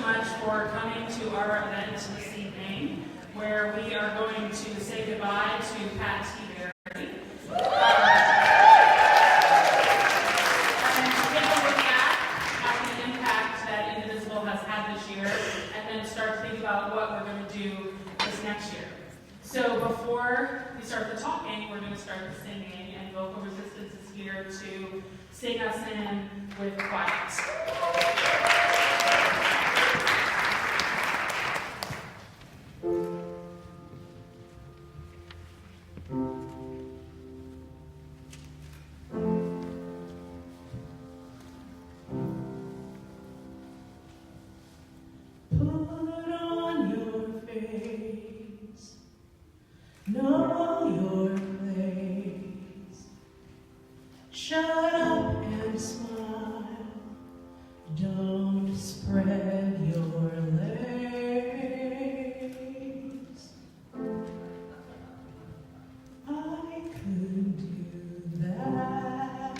much for coming to our event this evening, where we are going to say goodbye to Pat T. Berry. And take a look back at the impact that Indivisible has had this year, and then start to think about what we're going to do this next year. So before we start the talking, we're going to start the singing, and Vocal Resistance is here to sing us in with quiet. Know your place. Shut up and smile. Don't spread your legs. I could do that,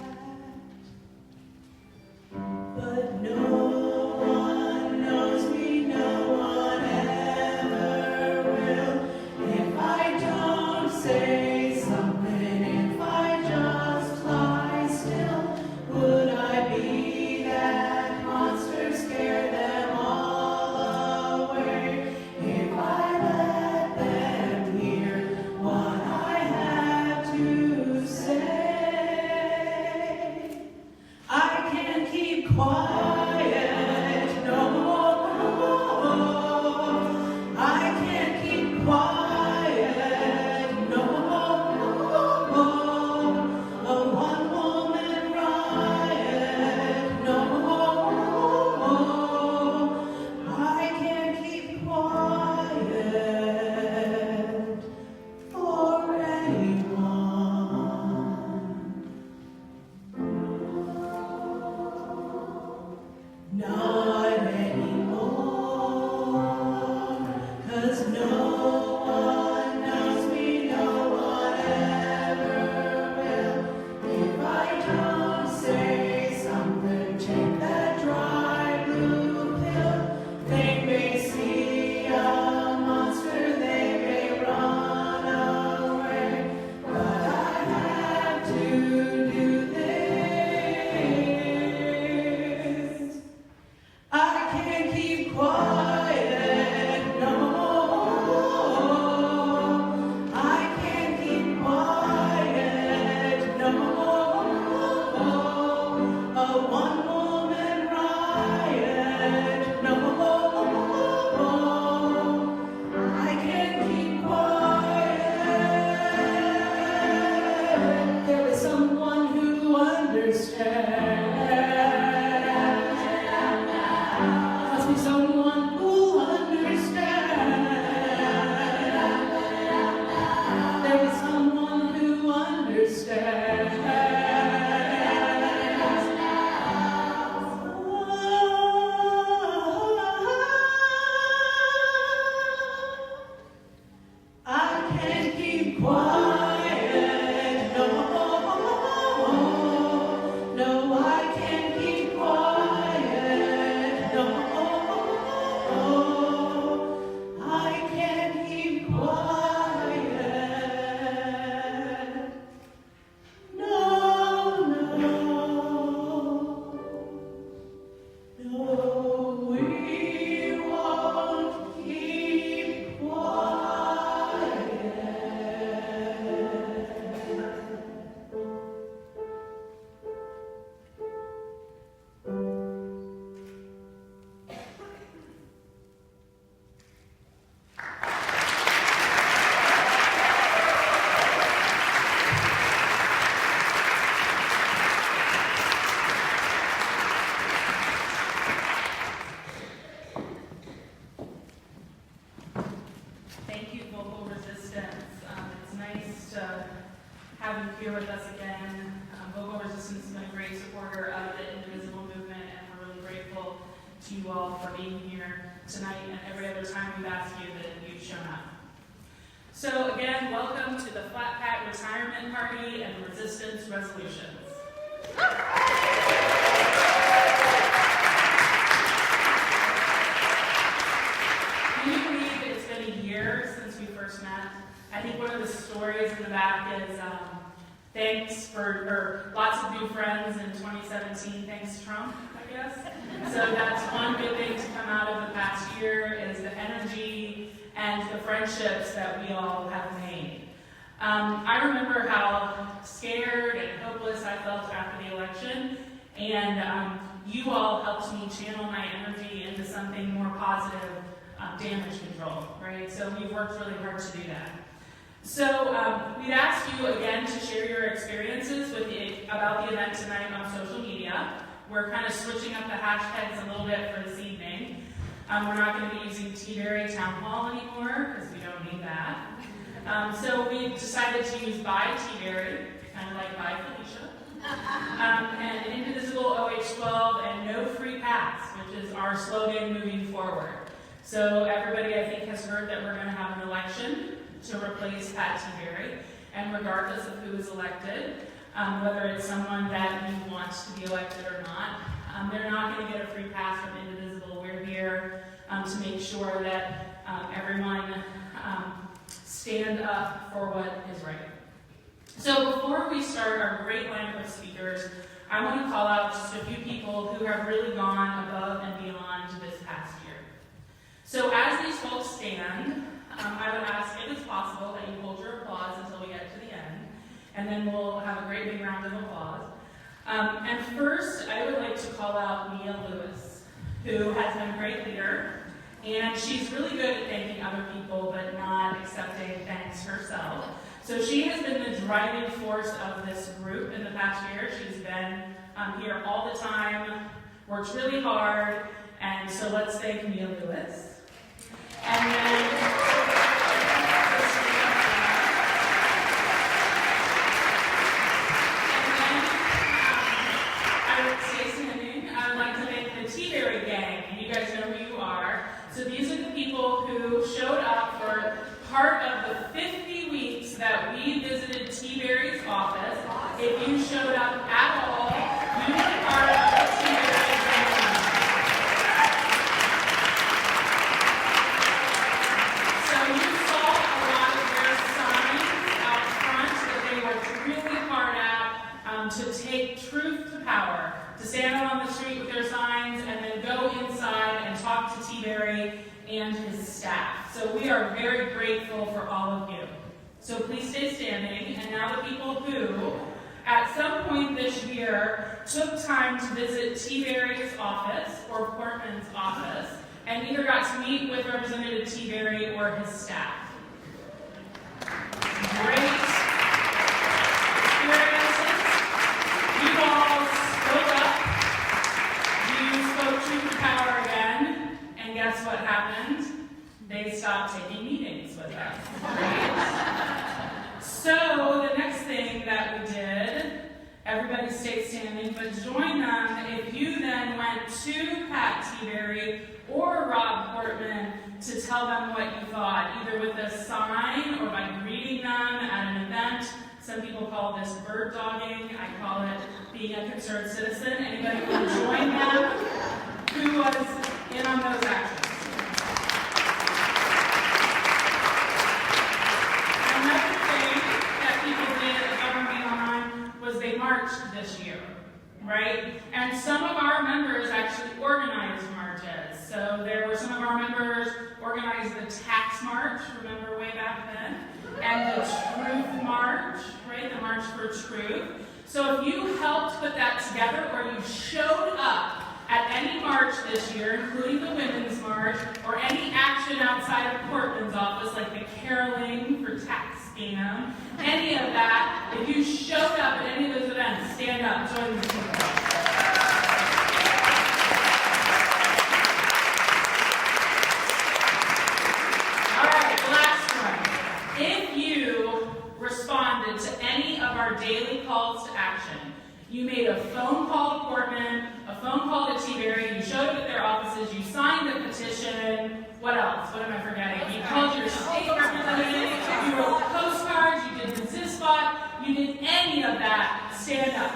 but no. Here with us again. Vocal Resistance has been a great supporter of the Indivisible movement, and we're really grateful to you all for being here tonight and every other time we've asked you that you've shown up. So again, welcome to the Flat Pat Retirement Party and Resistance Resolutions. since we first met. I think one of the stories in the back is thanks for lots of new friends in 2017, thanks Trump, I guess. So that's one good thing to come out of the past year is the energy and the friendships that we all have made. I remember how scared and hopeless I felt after the election, and you all helped me channel my energy into something more positive, damage control, right? So we've worked really hard to do that. So we'd ask you again to share your experiences about the event tonight on social media. We're kind of switching up the hashtags a little bit for this evening. We're not going to be using T-Berry Town Hall anymore because we don't need that. So we decided to use By T-Berry, kind of like By Felicia, and Indivisible OH12 and No Free Pass, which is our slogan moving forward. So everybody, I think, has heard that we're going to have an election to replace Pat T-Berry, and regardless of who is elected, whether it's someone that we want to be elected or not, they're not going to get a free pass from Indivisible. We're here to make sure that everyone stand up for what is right. So before we start our great lineup of speakers, I want to call out just a few people who have really gone above and beyond this past year. So as these folks stand, I would ask if it's possible that you hold your applause until we get to the end, and then we'll have a great big round of applause. And first, I would like to call out Mia Lewis, who has been a great leader, and she's really good at thanking other people, but not accepting thanks herself. So she has been the driving force of this group in the past year. She's been here all the time, works really hard, and so let's thank Mia Lewis. And then I would stay standing. I would like to thank the T-Berry gang, and you guys know who you are. So these are the people who showed up for part of the 50 weeks that we visited T-Berry's office. If you showed up at all, you were part of the T-Berry family. So you saw a lot of their signs out front that they worked really hard at to take truth to power, to stand out on the street with their signs and then go inside and talk to T-Berry and his staff. So we are very grateful for all of you. So please stay standing. And now the people who, at some point this year, took time to visit T-Berry's office or Portman's office and either got to meet with Representative T-Berry or his staff. Great experiences. You all spoke up. You spoke truth to power again. And guess what happened? They stopped taking meetings with us. Right? So the next thing that we did, everybody stayed standing, but join them if you then went to Pat T-Berry or Rob Portman to tell them what you thought, either with a sign or by greeting them at an event. Some people call this bird dogging. I call it being a concerned citizen. Anybody want to join them? Who was in on those actions? Another thing that people did above and beyond was they marched this year, right? And some of our members actually organized marches. So there were some of our members organized the tax march, remember way back then? And the truth march, right? The March for Truth. So if you helped put that together or you showed up at any march this year, including the Women's March, or any action outside of Portman's office, like the caroling for tax scam, any of that, if you showed up at any of those events, stand up, join the team. All right, the last one. If you responded to any of our daily calls to action, you made a phone call to Portman, a phone call to T-Berry, you showed up at their offices, you signed a petition, what else? What am I forgetting? You called your state representative, you wrote postcards, you did the ZISPOT, you did any of that, stand up.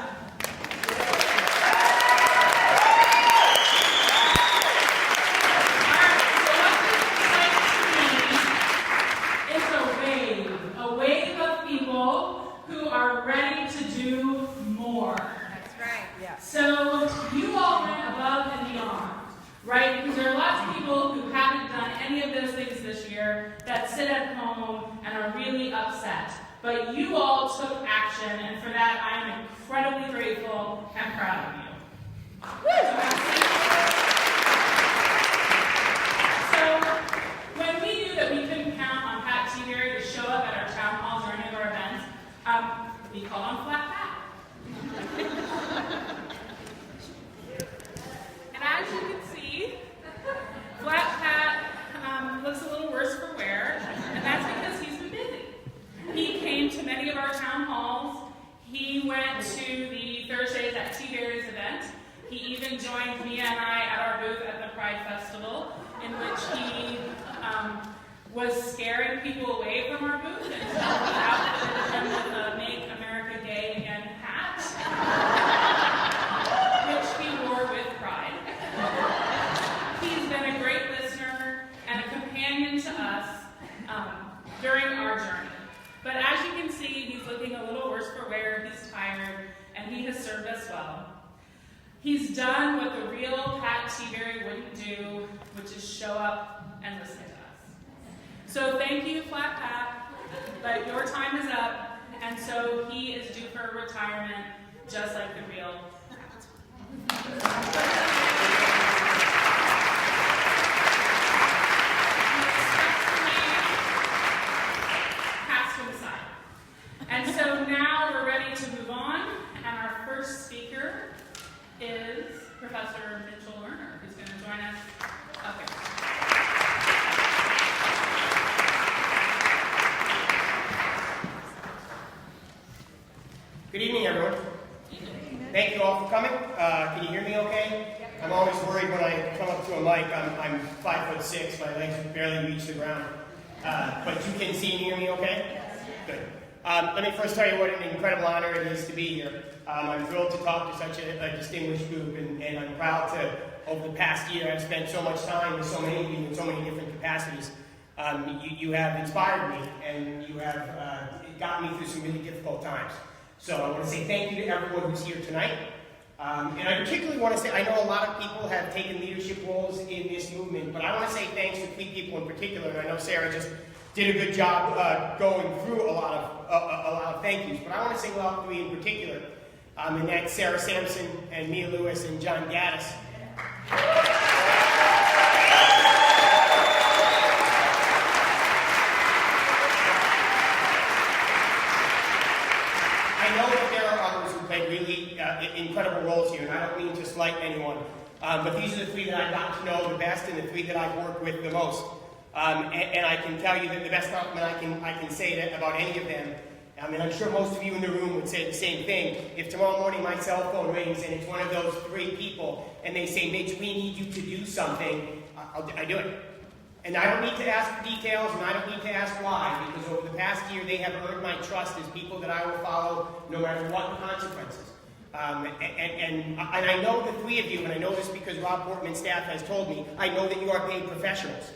this year that sit at home and are really upset. But you all took action, and for that I am incredibly grateful and proud of you. So, when we knew that we couldn't count on Pat Seabury to show up at our town halls or any of our events, we called on Flat Pat. And as you can see, Flat Pat looks a little worse for wear, and that's because he's been busy. He came to many of our town halls. He went to the Thursdays at Seabury's event. He even joined Mia and I at our booth at the Pride Festival, in which he was scaring people away from our booth until we outfitted him with a Make America Gay Again hat, which he wore with pride. He's been a great listener and a companion to us during our journey. But as you can see, he's looking a little worse for wear, he's tired, and he has served us well. He's done what the real Pat Seabury wouldn't do, which is show up and listen to us. So thank you, Flat Pat, but your time is up, and so he is due for retirement, just like the real And so now we're ready to move on, and our first speaker is Professor Mitchell Lerner, who's going to join us up here. Good evening, everyone. Thank you all for coming. Can you hear me okay? I'm always worried when I come up to a mic. I'm 5'6", my legs barely reach the ground. But you can see and hear me okay? Good. Let me first tell you what an incredible honor it is to be here. I'm thrilled to talk to such a distinguished group, and I'm proud to, over the past year, I've spent so much time with so many of you in so many different capacities. You have inspired me, and you have gotten me through some really difficult times. So I want to say thank you to everyone who's here tonight. And I particularly want to say, I know a lot of people have taken leadership roles in this movement, but I want to say thanks to 3 people in particular, and I know Sarah just did a good job going through a lot of thank yous, but I want to single out 3 in particular, and that's Sarah Sampson and Mia Lewis and John Gaddis. I know that there are others who played really incredible roles here, and I don't mean to slight anyone, but these are the 3 that I've gotten to know the best and the 3 that I've worked with the most. And I can tell you that the best compliment I can say that about any of them, and I'm sure most of you in the room would say the same thing. If tomorrow morning my cell phone rings and it's one of those 3 people, and they say, Mitch, we need you to do something, I do it. And I don't need to ask details, and I don't need to ask why, because over the past year they have earned my trust as people that I will follow no matter what the consequences. And I know the 3 of you, and I know this because Rob Portman's staff has told me, I know that you are paid professionals.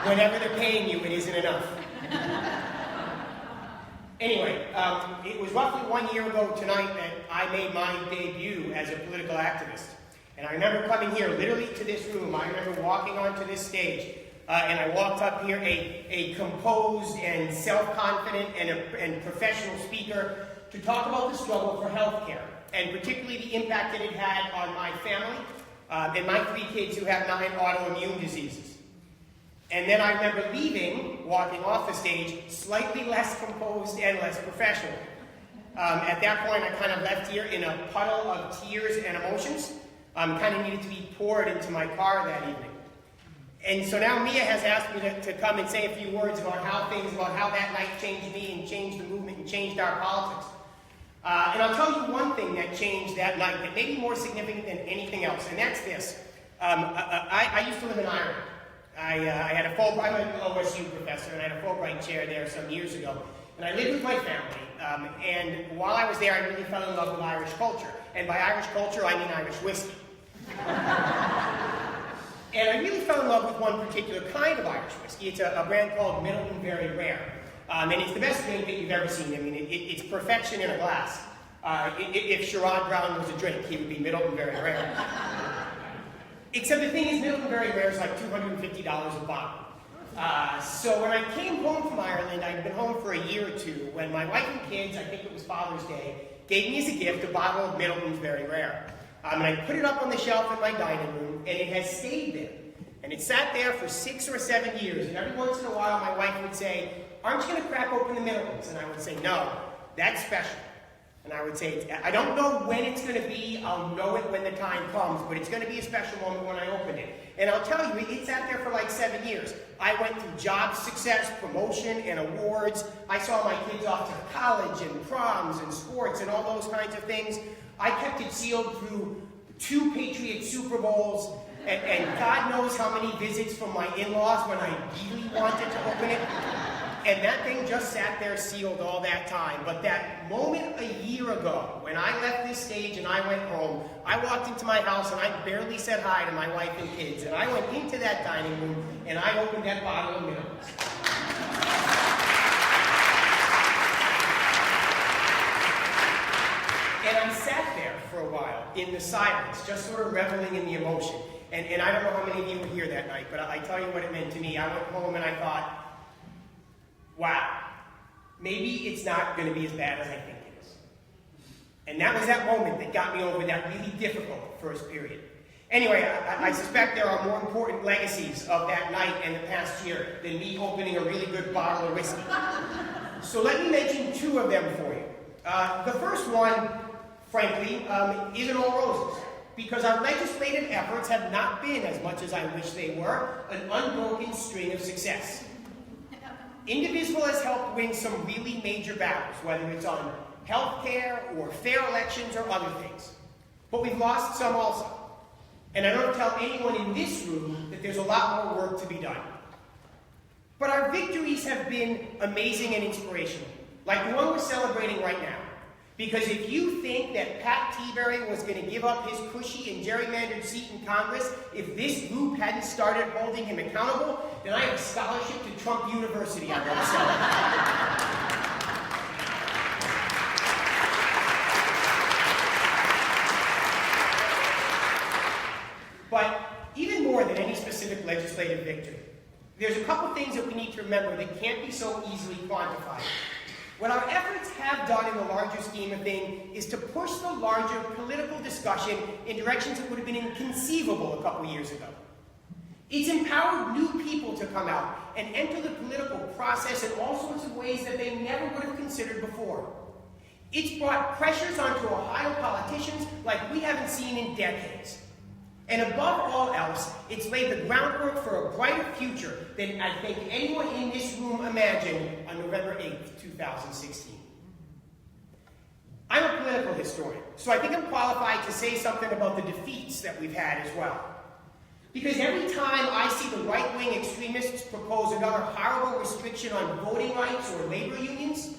Whenever they're paying you, it isn't enough. Anyway, it was roughly 1 year ago tonight that I made my debut as a political activist. And I remember coming here, literally to this room. I remember walking onto this stage, and I walked up here a composed and self-confident and professional speaker to talk about the struggle for health care, and particularly the impact that it had on my family and my 3 kids who have 9 autoimmune diseases. And then I remember leaving, walking off the stage, slightly less composed and less professional. At that point, I kind of left here in a puddle of tears and emotions. Kind of needed to be poured into my car that evening. And so now Mia has asked me to come and say a few words about how that night changed me and changed the movement and changed our politics. And I'll tell you one thing that changed that night that may be more significant than anything else, and that's this. I used to live in Ireland. I'm an OSU professor, and I had a Fulbright chair there some years ago. And I lived with my family, and while I was there, I really fell in love with Irish culture. And by Irish culture, I mean Irish whiskey. And I really fell in love with one particular kind of Irish whiskey. It's a brand called Middleton Very Rare. And it's the best drink that you've ever seen. I mean, it's perfection in a glass. If Sherrod Brown was a drink, he would be Middleton Very Rare. Except the thing is, Middleton Very Rare is like $250 a bottle. So when I came home from Ireland, I'd been home for a year or two, when my wife and kids, I think it was Father's Day, gave me as a gift a bottle of Middleton's Very Rare. And I put it up on the shelf in my dining room, and it has stayed there. And it sat there for 6 or 7 years, and every once in a while my wife would say, "Aren't you going to crack open the Middletons?" And I would say, "No, that's special." And I would say, "I don't know when it's going to be, I'll know it when the time comes, but it's going to be a special moment when I open it." And I'll tell you, it sat there for like 7 years. I went through job success, promotion, and awards. I saw my kids off to college and proms and sports and all those kinds of things. I kept it sealed through 2 Patriot Super Bowls, and God knows how many visits from my in-laws when I really wanted to open it. And that thing just sat there sealed all that time. But that moment a year ago, when I left this stage and I went home, I walked into my house and I barely said hi to my wife and kids. And I went into that dining room and I opened that bottle of Middletons. And I sat there for a while in the silence, just sort of reveling in the emotion. And I don't know how many of you were here that night, but I tell you what it meant to me. I went home and I thought, wow, maybe it's not going to be as bad as I think it is. And that was that moment that got me over that really difficult first period. Anyway, I suspect there are more important legacies of that night and the past year than me opening a really good bottle of whiskey. So let me mention 2 of them for you. The first one, frankly, isn't all roses, because our legislative efforts have not been, as much as I wish they were, an unbroken string of success. Indivisible has helped win some really major battles, whether it's on health care or fair elections or other things. But we've lost some also. And I don't tell anyone in this room that there's a lot more work to be done. But our victories have been amazing and inspirational, like the one we're celebrating right now. Because if you think that Pat Tiberi was going to give up his cushy and gerrymandered seat in Congress if this group hadn't started holding him accountable, then I have a scholarship to Trump University I'm going to celebrate. But even more than any specific legislative victory, there's a couple things that we need to remember that can't be so easily quantified. What our efforts have done in the larger scheme of things is to push the larger political discussion in directions that would have been inconceivable a couple years ago. It's empowered new people to come out and enter the political process in all sorts of ways that they never would have considered before. It's brought pressures onto Ohio politicians like we haven't seen in decades. And above all else, it's laid the groundwork for a brighter future than I think anyone in this room imagined on November 8th, 2016. I'm a political historian, so I think I'm qualified to say something about the defeats that we've had as well. Because every time I see the right-wing extremists propose another horrible restriction on voting rights or labor unions,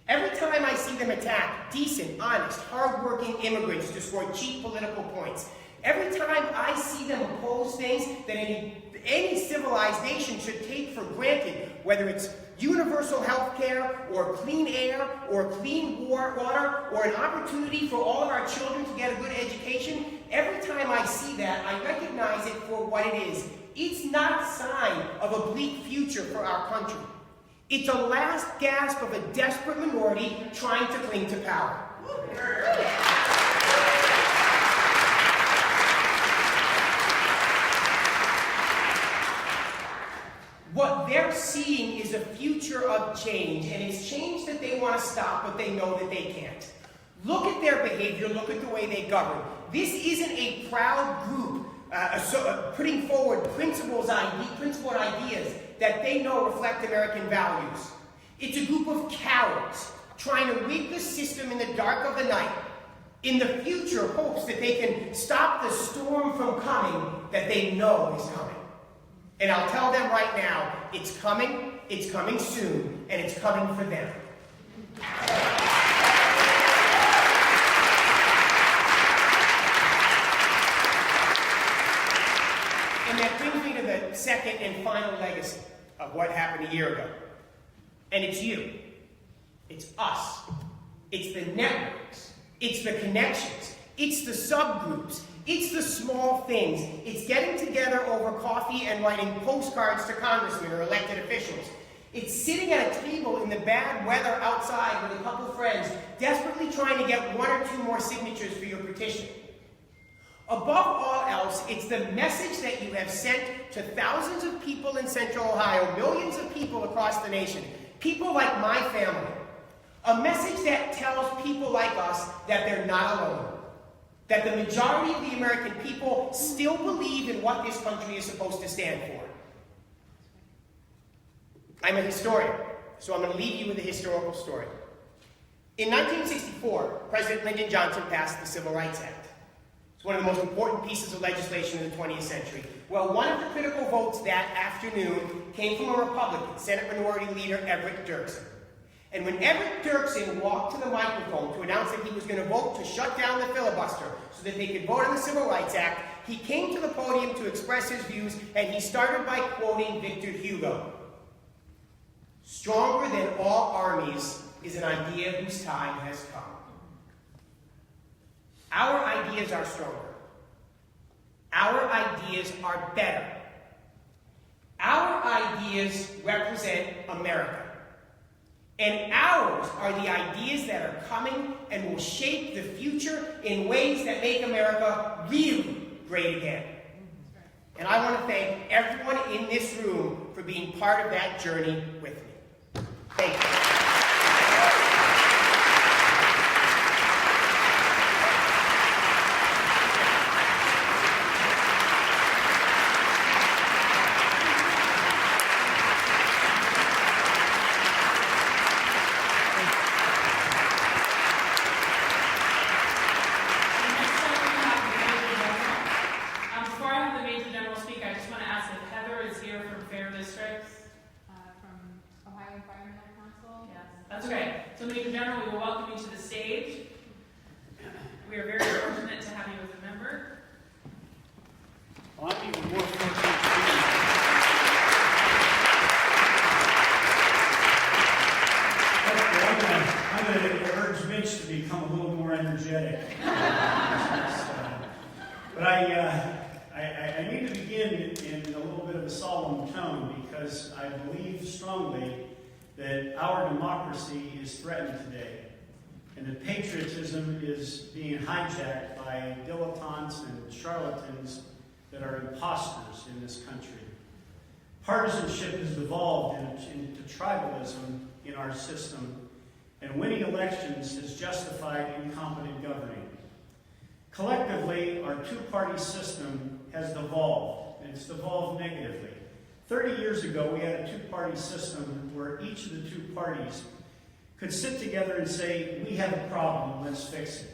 every time I see them attack decent, honest, hard-working immigrants to score cheap political points, every time I see them oppose things that any civilized nation should take for granted, whether it's universal health care, or clean air, or clean water, or an opportunity for all of our children to get a good education, every time I see that, I recognize it for what it is. It's not a sign of a bleak future for our country. It's a last gasp of a desperate minority trying to cling to power. What they're seeing is a future of change, and it's change that they want to stop, but they know that they can't. Look at their behavior, look at the way they govern. This isn't a proud group putting forward principled ideas that they know reflect American values. It's a group of cowards trying to rig the system in the dark of the night, in the future hopes that they can stop the storm from coming that they know is coming. And I'll tell them right now, it's coming soon, and it's coming for them. And that brings me to the second and final legacy of what happened a year ago. And it's you. It's us. It's the networks. It's the connections. It's the subgroups. It's the small things. It's getting together over coffee and writing postcards to congressmen or elected officials. It's sitting at a table in the bad weather outside with a couple friends, desperately trying to get one or two more signatures for your petition. Above all else, it's the message that you have sent to thousands of people in Central Ohio, millions of people across the nation, people like my family. A message that tells people like us that they're not alone, that the majority of the American people still believe in what this country is supposed to stand for. I'm a historian, so I'm going to leave you with a historical story. In 1964, President Lyndon Johnson passed the Civil Rights Act. It's one of the most important pieces of legislation in the 20th century. Well, one of the critical votes that afternoon came from a Republican, Senate Minority Leader Everett Dirksen. And when Everett Dirksen walked to the microphone to announce that he was going to vote to shut down the filibuster so that they could vote on the Civil Rights Act, he came to the podium to express his views, and he started by quoting Victor Hugo. "Stronger than all armies is an idea whose time has come." Our ideas are stronger. Our ideas are better. Our ideas represent America. And ours are the ideas that are coming and will shape the future in ways that make America really great again. And I want to thank everyone in this room for being part of that journey with me. Thank you. That's okay. So Major General, we will welcome you to the stage. We are very fortunate to have you as a member. Well, I'm even more fortunate to be I'm going to urge Mitch to become a little more energetic. But I need to begin in a little bit of a solemn tone because I believe strongly that our democracy is threatened today, and that patriotism is being hijacked by dilettantes and charlatans that are imposters in this country. Partisanship has devolved into tribalism in our system, and winning elections has justified incompetent governing. Collectively, our two-party system has devolved, and it's devolved negatively. 30 years ago, we had a two-party system where each of the two parties could sit together and say, we have a problem, let's fix it.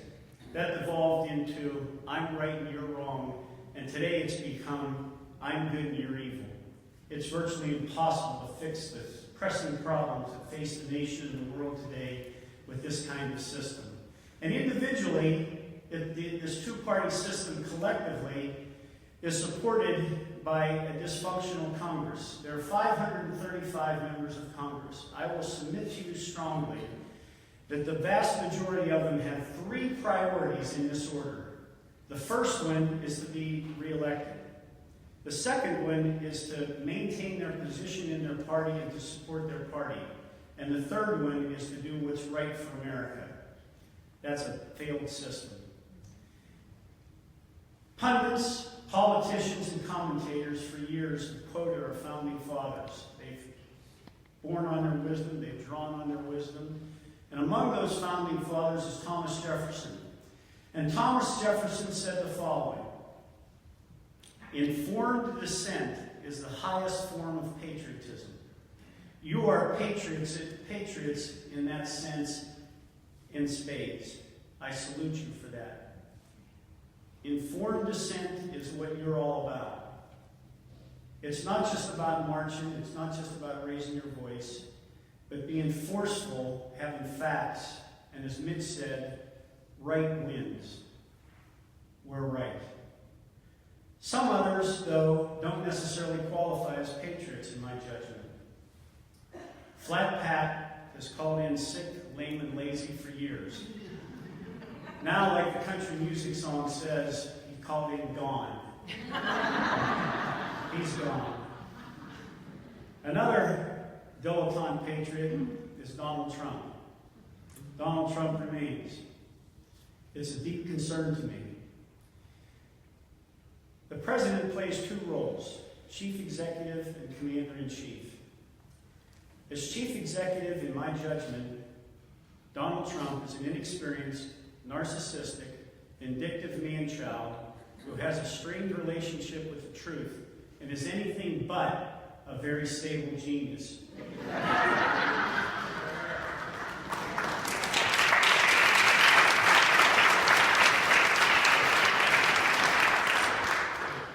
That devolved into, I'm right and you're wrong, and today it's become, I'm good and you're evil. It's virtually impossible to fix the pressing problems that face the nation and the world today with this kind of system. And individually, this two-party system collectively is supported by a dysfunctional Congress. There are 535 members of Congress. I will submit to you strongly that the vast majority of them have three priorities in this order. The first one is to be reelected. The second one is to maintain their position in their party and to support their party. And the third one is to do what's right for America. That's a failed system. Pundits, politicians, and commentators for years have quoted our founding fathers. They've borne on their wisdom, they've drawn on their wisdom. And among those founding fathers is Thomas Jefferson. And Thomas Jefferson said the following: informed dissent is the highest form of patriotism. You are patriots in that sense in spades. I salute you for that. Informed dissent is what you're all about. It's not just about marching, it's not just about raising your voice, but being forceful, having facts, and as Mitch said, right wins. We're right. Some others, though, don't necessarily qualify as patriots in my judgment. Flat Pat has called in sick, lame, and lazy for years. Now, like the country music song says, he called him gone. He's gone. Another dilettante patriot is Donald Trump. Donald Trump remains. It's a deep concern to me. The president plays two roles, chief executive and commander-in-chief. As chief executive, in my judgment, Donald Trump is an inexperienced, narcissistic, vindictive man-child who has a strained relationship with the truth and is anything but a very stable genius.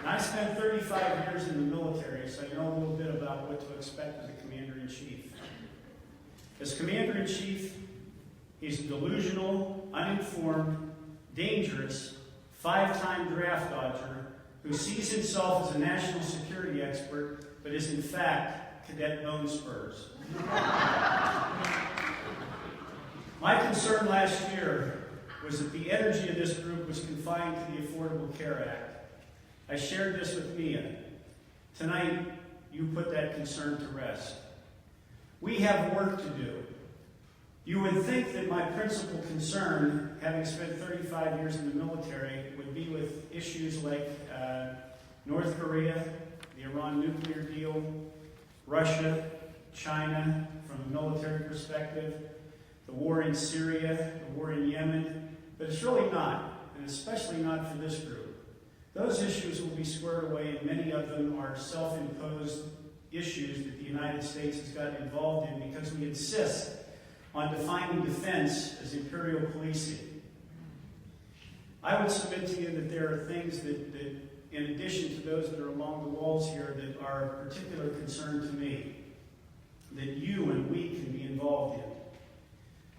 I spent 35 years in the military, so I know a little bit about what to expect as a commander-in-chief. As commander-in-chief, he's delusional, uninformed, dangerous, 5-time draft dodger who sees himself as a national security expert, but is in fact Cadet Bone Spurs. My concern last year was that the energy of this group was confined to the Affordable Care Act. I shared this with Mia. Tonight, you put that concern to rest. We have work to do. You would think that my principal concern, having spent 35 years in the military, would be with issues like North Korea, the Iran nuclear deal, Russia, China, from a military perspective, the war in Syria, the war in Yemen, but it's really not, and especially not for this group. Those issues will be squared away, and many of them are self-imposed issues that the United States has gotten involved in because we insist on defining defense as imperial policing. I would submit to you that there are things that in addition to those that are along the walls here, that are of particular concern to me, that you and we can be involved in.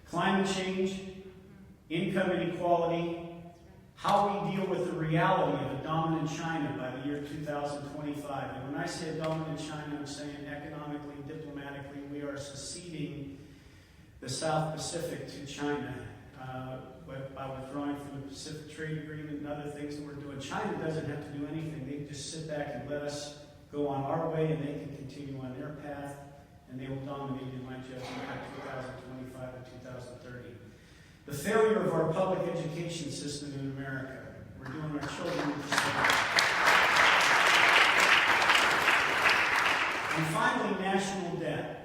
Climate change, income inequality, how we deal with the reality of a dominant China by the year 2025. And when I say a dominant China, I'm saying economically, diplomatically, we are seceding the South Pacific to China by withdrawing from the Pacific Trade Agreement and other things that we're doing. China doesn't have to do anything. They just sit back and let us go on our way, and they can continue on their path, and they will dominate, in my judgment, by 2025 and 2030. The failure of our public education system in America. We're doing our children a disservice. And finally, national debt.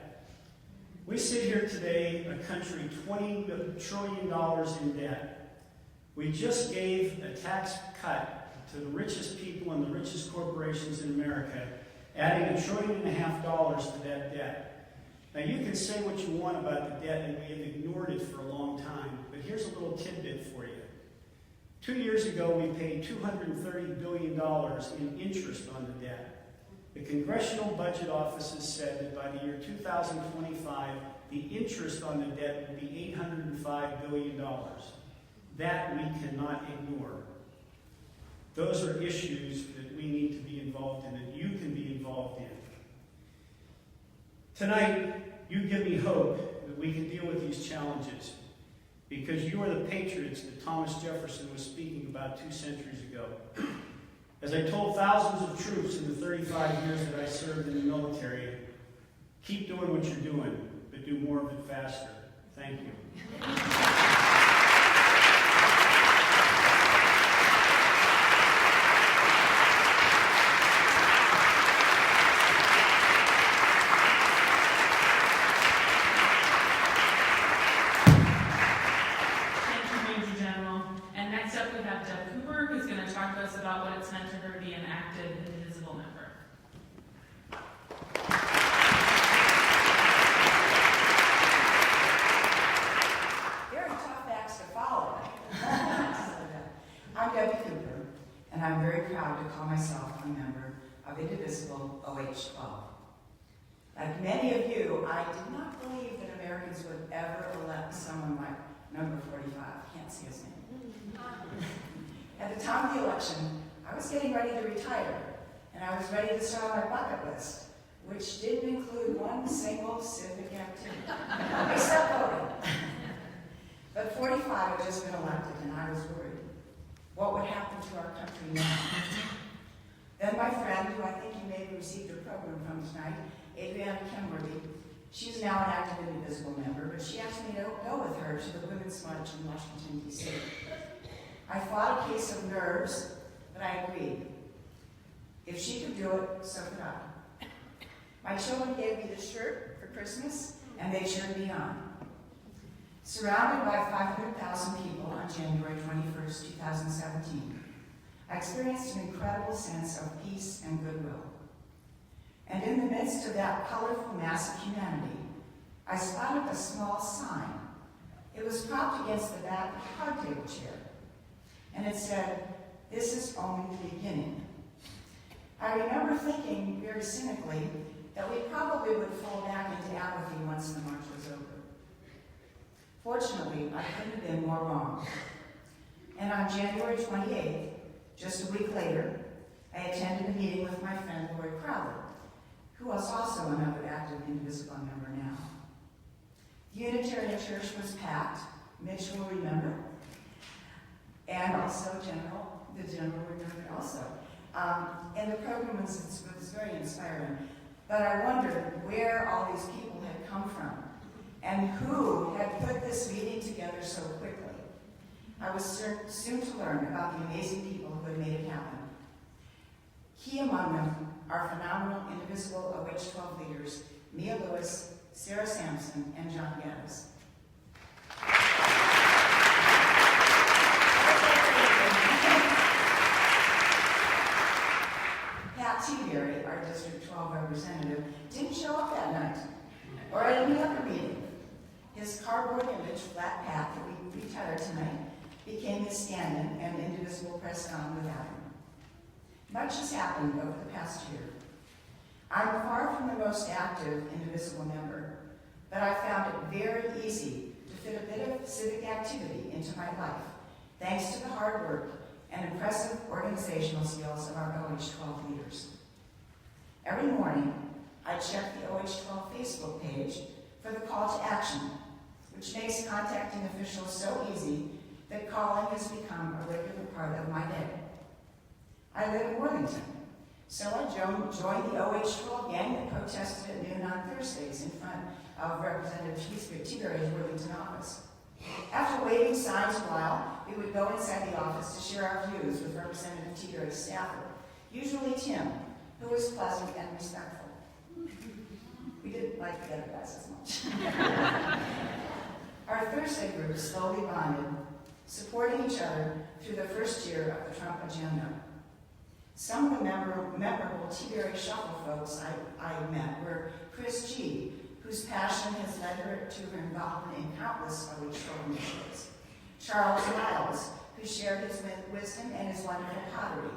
We sit here today, a country $20 trillion in debt. We just gave a tax cut to the richest people and the richest corporations in America, adding $1.5 trillion to that debt. Now, you can say what you want about the debt, and we have ignored it for a long time, but here's a little tidbit for you. 2 years ago, we paid $230 billion in interest on the debt. The Congressional Budget Offices said that by the year 2025, the interest on the debt would be $805 billion. That we cannot ignore. Those are issues that we need to be involved in, and you can be involved in. Tonight, you give me hope that we can deal with these challenges, because you are the patriots that Thomas Jefferson was speaking about 2 centuries ago. As I told thousands of troops in the 35 years that I served in the military, keep doing what you're doing, but do more of it faster. Thank you. About what it's meant to her to be an active Indivisible member. Very tough acts to follow. I'm Debbie Cooper, and I'm very proud to call myself a member of Indivisible OH-12. Like many of you, I did not believe that Americans would ever elect someone like number 45. Can't see his name. At the time of the election, I was getting ready to retire, and I was ready to start on my bucket list, which didn't include one single civic activity, except voting. But 45 had just been elected, and I was worried. What would happen to our country now? Then my friend, who I think you may have received her program from tonight, Adriana Kimberly, she's now an active Indivisible member, but she asked me to go with her to the Women's March in Washington, D.C. I fought a case of nerves, but I agreed. If she could do it, so could I. My children gave me the shirt for Christmas, and they cheered me on. Surrounded by 500,000 people on January 21st, 2017, I experienced an incredible sense of peace and goodwill. And in the midst of that colorful mass of humanity, I spotted a small sign. It was propped against the back of a card table chair, and it said, "This is only the beginning." I remember thinking very cynically that we probably would fall back into apathy once the march was over. Fortunately, I couldn't have been more wrong. And on January 28th, just a week later, I attended a meeting with my friend Lori Crowder, who is also another active Indivisible member now. The Unitarian Church was packed, Mitch will remember, and also the General will remember also. And the program was very inspiring. But I wondered where all these people had come from and who had put this meeting together so quickly. I was soon to learn about the amazing people who had made it happen. Key among them are phenomenal Indivisible OH-12 leaders, Mia Lewis, Sarah Sampson, and John Gaddis. Pat T-Berry, our District 12 representative, didn't show up that night or at any other meeting. His cardboard image, Flat Pat, that we retired tonight, became his stand-in, and Indivisible pressed on without him. Much has happened over the past year. I'm far from the most active Indivisible member, but I found it very easy to fit a bit of civic activity into my life, thanks to the hard work and impressive organizational skills of our OH-12 leaders. Every morning, I check the OH-12 Facebook page for the call to action, which makes contacting officials so easy that calling has become a regular part of my day. I live in Worthington, so I joined the OH-12 gang that protested at noon on Thursdays in front of Representative T-Berry's Worthington office. After waving signs a while, we would go inside the office to share our views with Representative T-Berry's staffer, usually Tim, who was pleasant and respectful. We didn't like the other guys as much. Our Thursday group slowly bonded, supporting each other through the first year of the Trump agenda. Some of the memorable T-Berry Shuffle folks I met were Chris G., whose passion has led her to her involvement in countless OH-12 initiatives, Charles Lyles, who shared his wisdom and his wonderful pottery,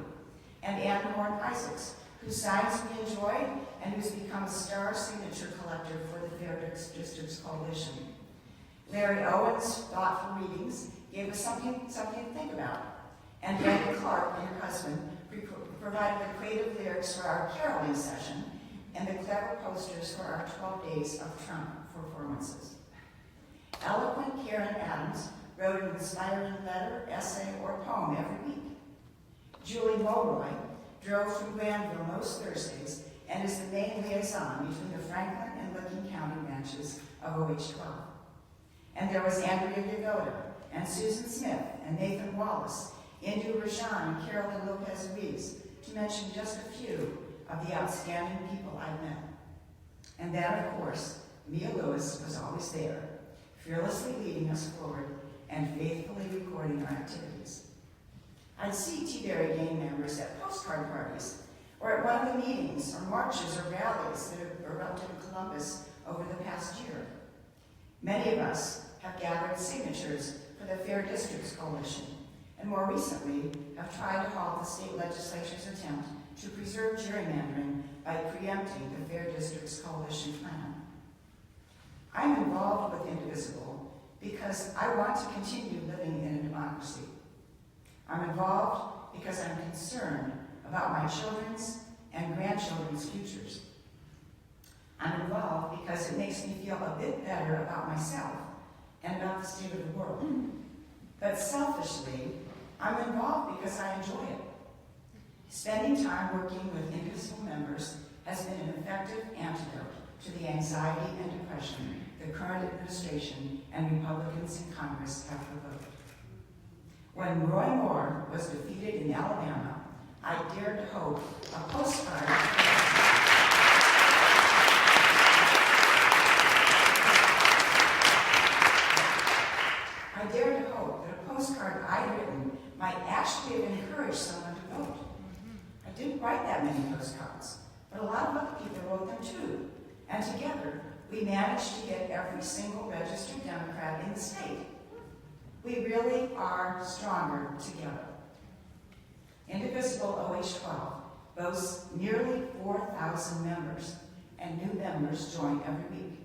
and Ann Horn Isaacs, whose signs we enjoyed and who's become a star signature collector for the Fair Districts Coalition. Larry Owen's thoughtful readings gave us something to think about, and Brenda Clark and her husband provided the creative lyrics for our caroling session and the clever posters for our 12 Days of Trump performances. Eloquent Karen Adams wrote an inspiring letter, essay, or poem every week. Julie Mulroy drove from Granville most Thursdays and is the main liaison between the Franklin and Licking County branches of OH-12. And there was Andrea Yagoda and Susan Smith and Nathan Wallace, Indu Rajan and Carolyn Lopez-Ruiz, to mention just a few of the outstanding people I've met. And then, of course, Mia Lewis was always there, fearlessly leading us forward and faithfully recording our activities. I'd see T-Berry gang members at postcard parties, or at one of the meetings or marches or rallies that have erupted in Columbus over the past year. Many of us have gathered signatures for the Fair Districts Coalition, and more recently have tried to halt the state legislature's attempt to preserve gerrymandering by preempting the Fair Districts Coalition plan. I'm involved with Indivisible because I want to continue living in a democracy. I'm involved because I'm concerned about my children's and grandchildren's futures. I'm involved because it makes me feel a bit better about myself and about the state of the world. But selfishly, I'm involved because I enjoy it. Spending time working with Indivisible members has been an effective antidote to the anxiety and depression the current administration and Republicans in Congress have provoked. When Roy Moore was defeated in Alabama, I dared to hope a postcard I'd written might actually have encouraged someone to vote. I didn't write that many postcards, but a lot of other people wrote them too. And together, we managed to get every single registered Democrat in the state. We really are stronger together. Indivisible OH12 boasts nearly 4,000 members, and new members join every week.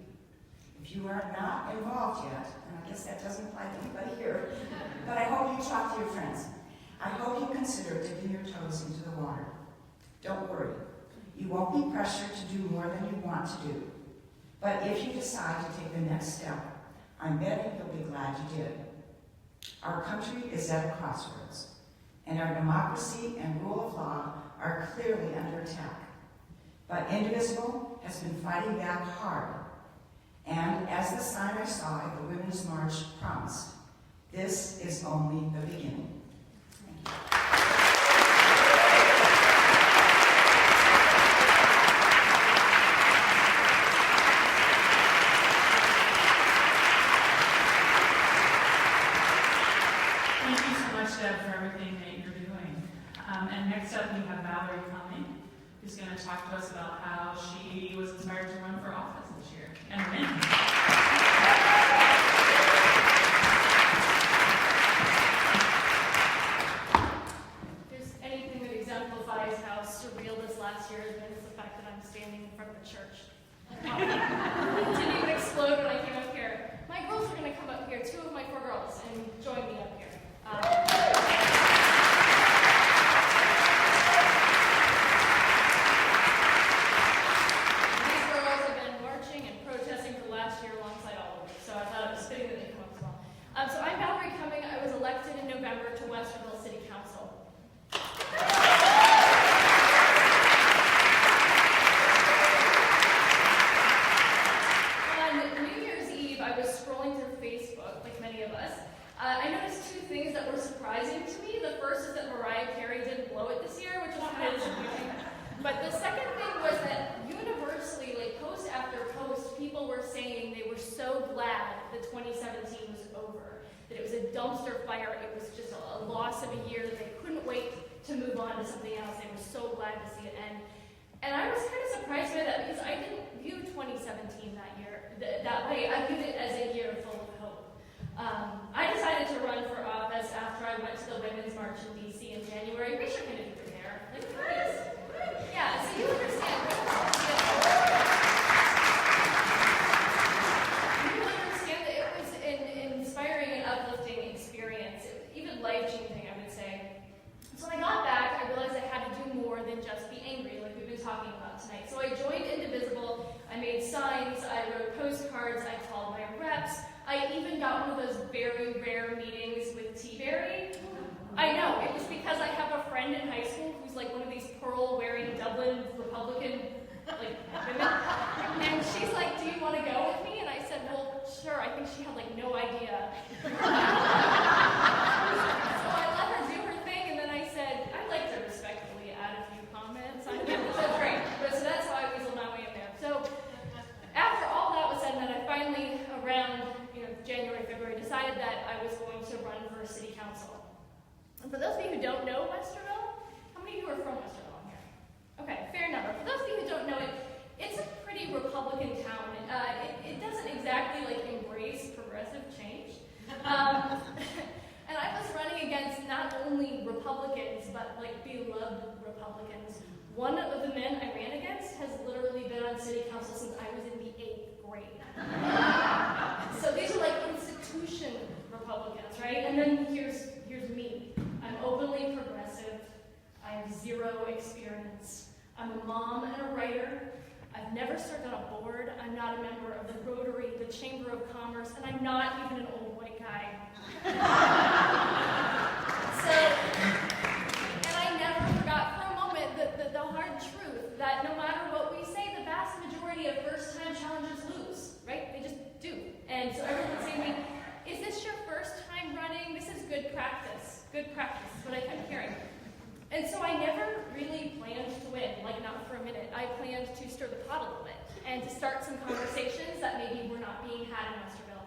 If you are not involved yet, and I guess that doesn't apply to anybody here, but I hope you talk to your friends. I hope you consider dipping your toes into the water. Don't worry. You won't be pressured to do more than you want to do. But if you decide to take the next step, I'm betting you'll be glad you did. Our country is at a crossroads, and our democracy and rule of law are clearly under attack. But Indivisible has been fighting back hard. And as the sign I saw at the Women's March promised, this is only the beginning. Thank you. Thank you so much, Deb, for everything that you're doing. And next up, we have Valerie coming, who's going to talk to us about how she was inspired to run for office this year and win. If there's anything that exemplifies how surreal this last year has been, is the fact that I'm standing in front of a church. It didn't even explode when I came up here. My girls are going to come up here, 2 of my 4 girls, and join me up here. These girls have been marching and protesting for the last year alongside all of you, so I thought it was fitting that they come up as well. So I'm Valerie Cumming. I was elected in November to Westerville City Council. On New Year's Eve, I was scrolling through Facebook, like many of us. I noticed 2 things that were surprising to me. The first is that Mariah Carey didn't blow it this year, which was kind of disappointing. But the second thing was that universally, like post after post, people were saying they were so glad that 2017 was over, that it was a dumpster fire, it was just a loss of a year, that they couldn't wait to move on to something else. They were so glad to see it end. And I was kind of surprised by that because I didn't view 2017 that year that way. I viewed it as a year full of hope. I decided to run for office after I went to the Women's March in D.C. in January. Raise your hand if you were there. Like, nice. Yeah, so you understand. You understand that it was an inspiring and uplifting experience, even life-changing, I would say. So when I got back, I realized I had to do more than just be angry, like we've been talking about tonight. So I joined Indivisible. I made signs. I wrote postcards. I called my reps. I even got one of those very rare meetings with T-Berry. I know, it was because I have a friend in high school who's like one of these pearl-wearing Dublin Republican like women. And she's like, do you want to go with me? And I said, well, sure. I think she had like no idea. So I let her do her thing, and then I said, I'd like to respectfully add a few comments. I said, great. So that's how I weaseled my way in there. So after all that was said, and then I finally, around January, February, decided that I was going to run for city council. And for those of you who don't know Westerville, how many of you are from Westerville in here? Okay, fair number. For those of you who don't know it, it's a pretty Republican town. It doesn't exactly like embrace progressive change. And I was running against not only Republicans, but like beloved Republicans. One of the men I ran against has literally been on city council since I was in the 8th grade. So these are like institution Republicans, right? And then here's me. I'm openly progressive. I have 0 experience. I'm a mom and a writer. I've never served on a board. I'm not a member of the Rotary, the Chamber of Commerce, and I'm not even an old white guy. So a little bit and to start some conversations that maybe were not being had in Westerville.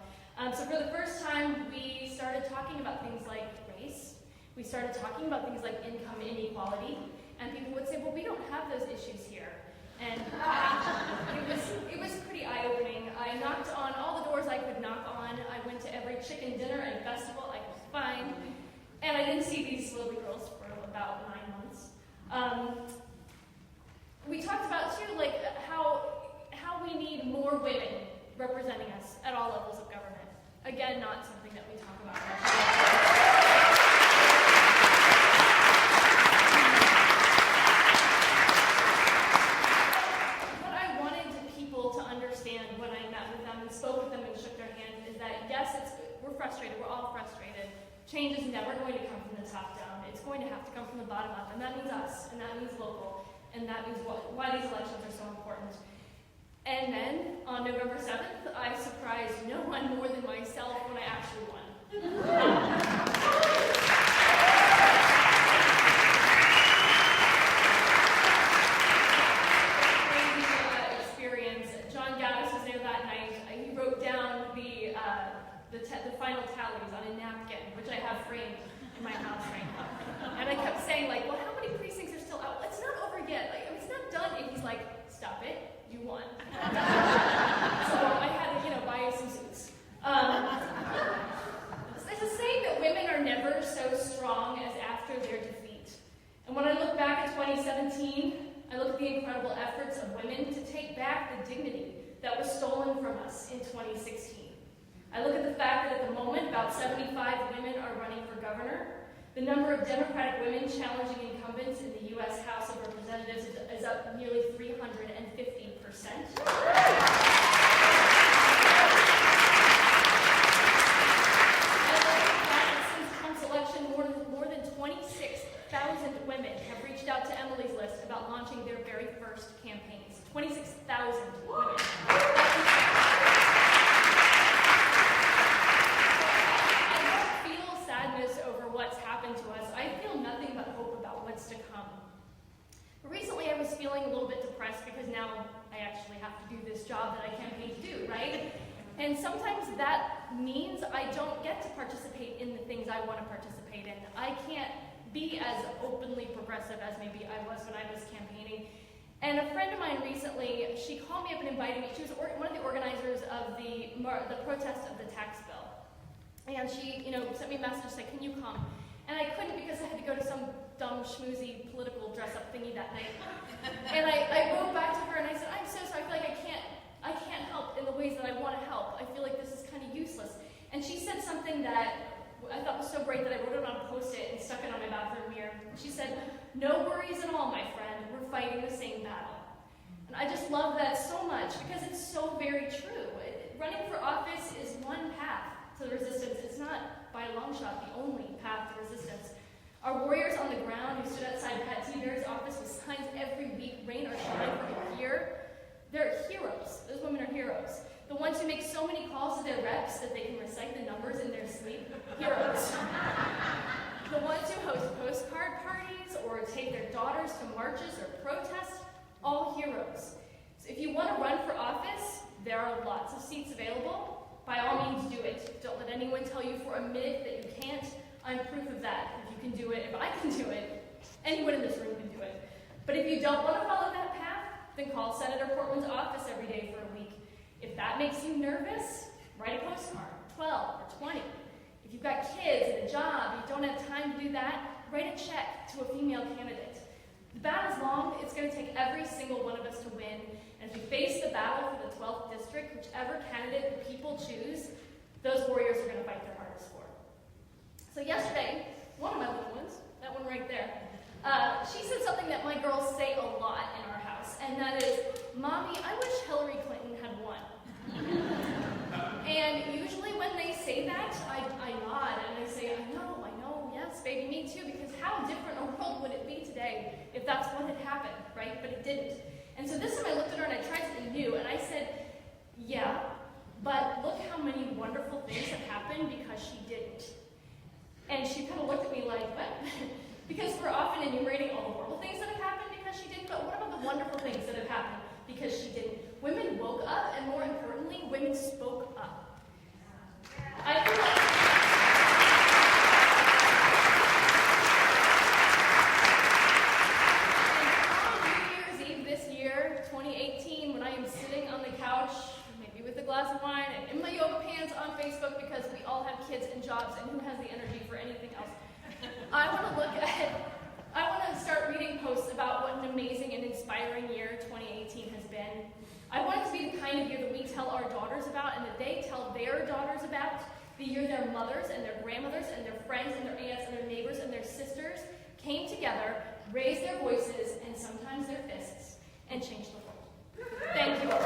So for the first time, we started talking about things like race. We started talking about things like income inequality. And people would say, well, we don't have those issues here. And it was pretty eye-opening. I knocked on all the doors I could knock on. I went to every chicken dinner and festival I could find. And I didn't see these little girls for about 9 months. We talked about, too, like how we need more women representing us at all levels of government. Again, not something that we talk about much. When I met with them and spoke with them and shook their hand, is that yes, we're frustrated, we're all frustrated. Change is never going to come from the top down. It's going to have to come from the bottom up, and that means us, and that means local, and that means why these elections are so important. And then, on November 7th, I surprised no one more than myself when I actually won. The final tallies on a napkin, which I have framed in my house right now. And I kept saying, like, well, how many precincts are still out? It's not over yet. Like, it's not done. And he's like, stop it. You won. So I had to, buy some suits. There's a saying that women are never so strong as after their defeat. And when I look back at 2017, I look at the incredible efforts of women to take back the dignity that was stolen from us in 2016. I look at the fact that at the moment, about 75 women are running for governor. The number of Democratic women challenging incumbents in the U.S. House of Representatives is up nearly 350%. Since Trump's election, more than 26,000 women have reached out to Emily's List about launching their very first campaigns. 26,000 women. Over what's happened to us. I feel nothing but hope about what's to come. But recently I was feeling a little bit depressed because now I actually have to do this job that I campaigned to do, right? And sometimes that means I don't get to participate in the things I want to participate in. I can't be as openly progressive as maybe I was when I was campaigning. And a friend of mine recently, she called me up and invited me. She was one of the organizers of the protest of the tax bill. And she, sent me a message, said, can you come? And I couldn't because I had to go to some dumb, schmoozy political dress-up thingy that night. And I wrote back to her and I said, I'm so sorry, I feel like I can't help in the ways that I want to help. I feel like this is kind of useless. And she said something that I thought was so great that I wrote it on a Post-it and stuck it on my bathroom mirror. She said, no worries at all, my friend, we're fighting the same battle. And I just love that so much because it's so very true. Running for office is one path to the resistance. It's not, by a long shot, the only path to resistance. Our warriors on the ground who stood outside Pat T-Bear's office with signs every week, rain or shine, for a year, they're heroes. Those women are heroes. The ones who make so many calls to their reps that they can recite the numbers in their sleep, heroes. The ones who host postcard parties or take their daughters to marches or protests, all heroes. So if you want to run for office, there are lots of seats available. By all means, do it. Don't let anyone tell you for a minute that you can't. I'm proof of that. If you can do it, if I can do it, anyone in this room can do it. But if you don't want to follow that path, then call Senator Portman's office every day for a week. If that makes you nervous, write a postcard, 12 or 20. If you've got kids and a job, you don't have time to do that, write a check to a female candidate. The battle's long. It's going to take every single one of us to win. And if we face the battle for the 12th district, whichever candidate the people choose, those warriors are going to fight their hardest for. So yesterday, one of my little ones, that one right there, she said something that my girls say a lot in our house, and that is, Mommy, I wish Hillary Clinton had won. And usually when they say that, I nod and I say, I know, yes, baby, me too, because how different a world would it be today if that's what had happened, right? But it didn't. And so this time I looked at her and I tried something new, and I said, yeah, but look how many wonderful things have happened because she didn't. And she kind of looked at me like, what? Because we're often enumerating all the horrible things that have happened because she didn't, but what about the wonderful things that have happened because she didn't? glass of wine and in my yoga pants on Facebook because we all have kids and jobs and who has the energy for anything else. I want to start reading posts about what an amazing and inspiring year 2018 has been. I want it to be the kind of year that we tell our daughters about and that they tell their daughters about. The year their mothers and their grandmothers and their friends and their aunts and their neighbors and their sisters came together, raised their voices and sometimes their fists, and changed the world. Thank you all.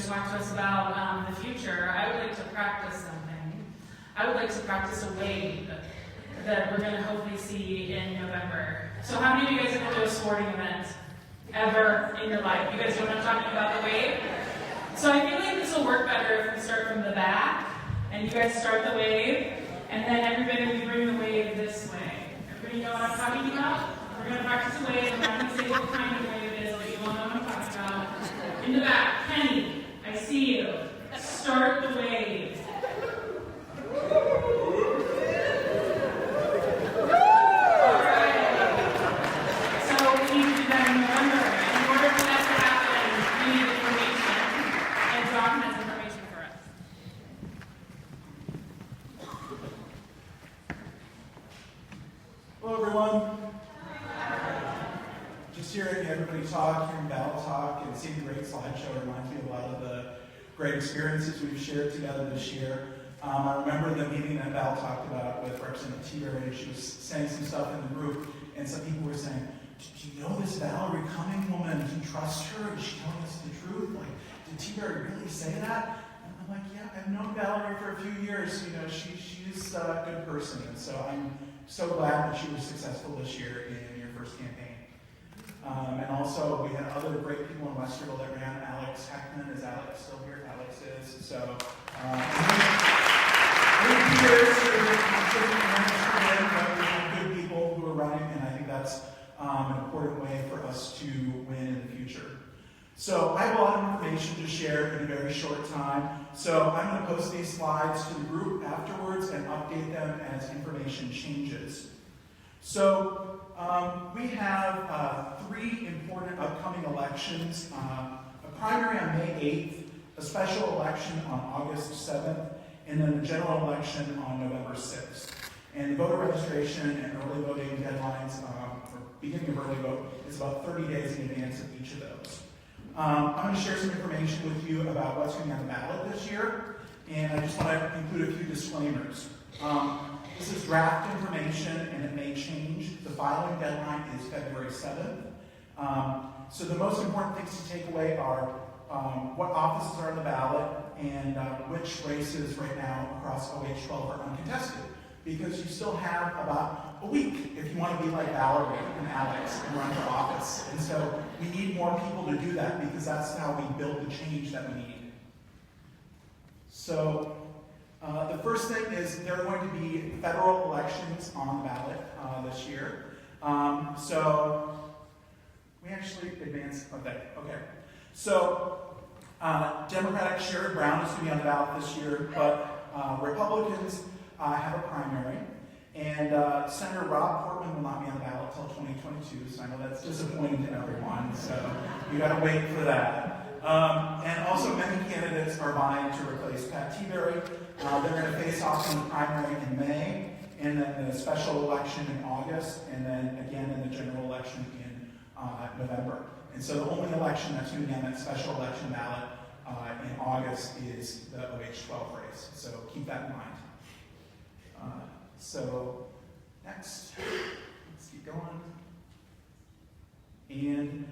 Talk to us about the future, I would like to practice something. I would like to practice a wave that we're going to hopefully see in November. So how many of you guys have been to a sporting event ever in your life? You guys know what I'm talking about, the wave? So I feel like this will work better if we start from the back, and you guys start the wave, and then everybody we bring the wave this way. Everybody know what I'm talking about? We're going to practice a wave, and I'm going to say what kind of wave it is, so you all know what I'm talking about. In the back, Penny. I see you. Start the wave. Alright. So we need to do that in November. In order for that to happen, we need information. And John has information for us. Hello everyone. Just hearing everybody talk, hearing Battle talk, and seeing the great slideshow reminds me of a lot of the great experiences we've shared together this year. I remember the meeting that Val talked about with Representative T-Berry. She was saying some stuff in the group, and some people were saying, "Do you know this Valerie Cumming woman? Do you trust her? Is she telling us the truth? Like, did T-Berry really say that?" And I'm like, "Yeah, I've known Valerie for a few years. You know, she's a good person." And so I'm so glad that she was successful this year in your first campaign. And also, we had other great people in Westerville that ran. Alex Heckman, is Alex still here? Alex is. So, we have good people who are running, and I think that's an important way for us to win in the future. So, I have a lot of information to share in a very short time. So, I'm going to post these slides to the group afterwards and update them as information changes. So, we have 3 important upcoming elections, a primary on May 8th, a special election on August 7th, and then the general election on November 6th. And the voter registration and early voting deadlines, or beginning of early vote, is about 30 days in advance of each of those. I'm going to share some information with you about what's going to be on the ballot this year, and I just want to include a few disclaimers. This is draft information, and it may change. The filing deadline is February 7th. So the most important things to take away are what offices are on the ballot and which races right now across OH12 are uncontested. Because you still have about a week if you want to be like Valerie and Alex and run for office. And so we need more people to do that because that's how we build the change that we need. So the first thing is there are going to be federal elections on the ballot this year. So we actually advanced, okay. So Democratic Sherrod Brown is going to be on the ballot this year, but Republicans have a primary, and Senator Rob Portman will not be on the ballot until 2022, so I know that's disappointing to everyone, so you got to wait for that. And also many candidates are vying to replace Pat T-Berry. They're going to face off in the primary in May, and then the special election in August, and then again in the general election in November. And so the only election that's going to be on that special election ballot in August is the OH12 race. So keep that in mind. So next, let's keep going. And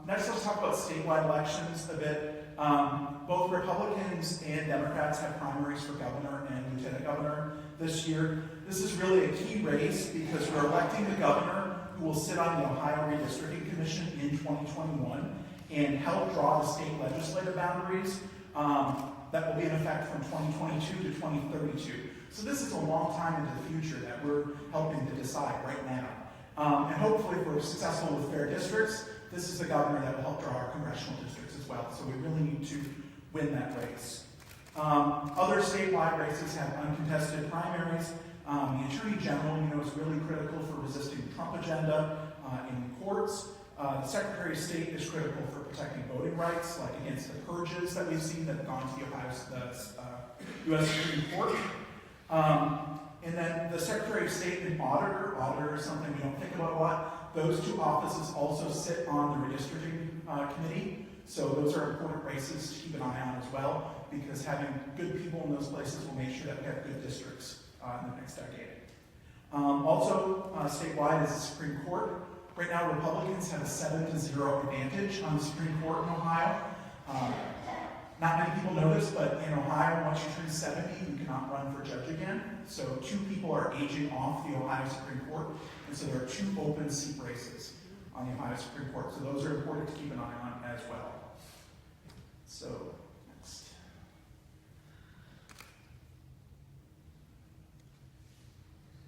next, let's talk about statewide elections a bit. Both Republicans and Democrats have primaries for governor and lieutenant governor this year. This is really a key race because we're electing the governor who will sit on the Ohio Redistricting Commission in 2021 and help draw the state legislative boundaries that will be in effect from 2022 to 2032. So this is a long time into the future that we're helping to decide right now. And hopefully, if we're we're successful with fair districts, this is the governor that will help draw our congressional districts as well. So we really need to win that race. Other statewide races have uncontested primaries. The Attorney General, is really critical for resisting the Trump agenda in courts. The Secretary of State is critical for protecting voting rights, like against the purges that we've seen that have gone to the U.S. Supreme Court. And then the Secretary of State and auditor is something we don't think about a lot. Those two offices also sit on the redistricting committee. So those are important races to keep an eye on as well, because having good people in those places will make sure that we have good districts in the next decade. Also, statewide is the Supreme Court. Right now, Republicans have a 7-0 advantage on the Supreme Court in Ohio. Not many people know this, but in Ohio, once you turn 70, you cannot run for judge again. So 2 people are aging off the Ohio Supreme Court, and so there are 2 open seat races on the Ohio Supreme Court. So those are important to keep an eye on as well. So, next.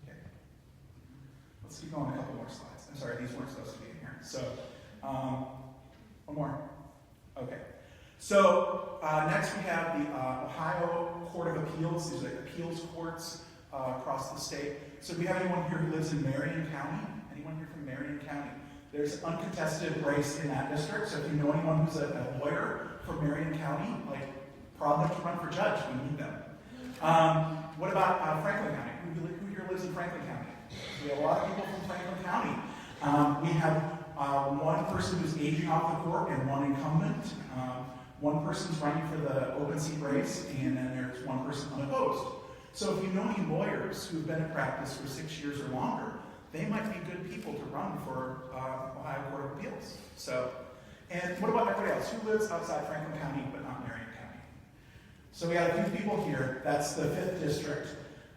Okay. Let's keep going a couple more slides. I'm sorry, these weren't supposed to be in here. So, one more. Okay. So, next we have the Ohio Court of Appeals. These are appeals courts across the state. So, do we have anyone here who lives in Marion County? Anyone here from Marion County? There's an uncontested race in that district. So, if you know anyone who's a lawyer from Marion County, prod them to run for judge. We need them. What about Franklin County? Who here lives in Franklin County? We have a lot of people from Franklin County. We have one person who's aging off the court and one incumbent. One person's running for the open seat race, and then there's one person unopposed. So if you know any lawyers who've been in practice for 6 years or longer, they might be good people to run for Ohio Court of Appeals. So, and what about everybody else? Who lives outside Franklin County but not Marion County? So we have a few people here. That's the 5th district.